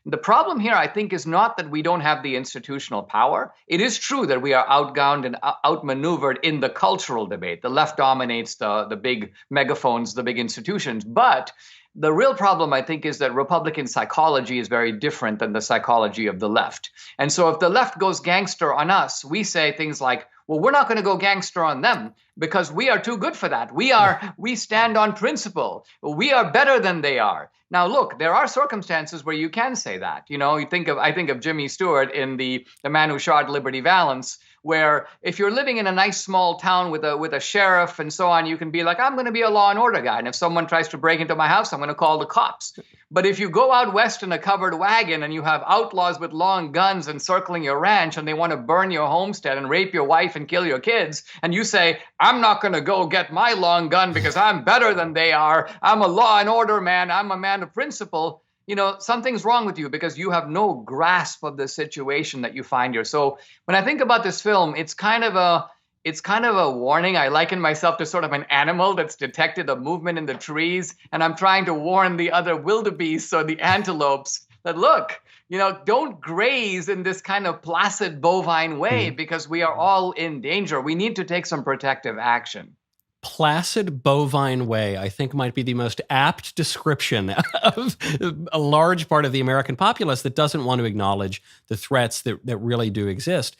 The problem here, I think, is not that we don't have the institutional power. It is true that we are outgunned and outmaneuvered in the cultural debate. The left dominates the big megaphones, the big institutions. But the real problem, I think, is that Republican psychology is very different than the psychology of the left. And so if the left goes gangster on us, we say things like, well, we're not going to go gangster on them because we are too good for that. We stand on principle. We are better than they are. Now, look, there are circumstances where you can say that. I think of Jimmy Stewart in the Man Who Shot Liberty Valance, where if you're living in a nice small town with a sheriff and so on, you can be like, I'm going to be a law and order guy. And if someone tries to break into my house, I'm going to call the cops. But if you go out west in a covered wagon and you have outlaws with long guns encircling your ranch and they want to burn your homestead and rape your wife and kill your kids, and you say, I'm not going to go get my long gun because I'm better than they are. I'm a law and order man. I'm a man of principle. Something's wrong with you because you have no grasp of the situation that you find here. So when I think about this film, it's kind of a warning. I liken myself to sort of an animal that's detected a movement in the trees, and I'm trying to warn the other wildebeests or the antelopes that, look, don't graze in this kind of placid bovine way because we are all in danger. We need to take some protective action. Placid bovine way, I think, might be the most apt description of a large part of the American populace that doesn't want to acknowledge the threats that really do exist.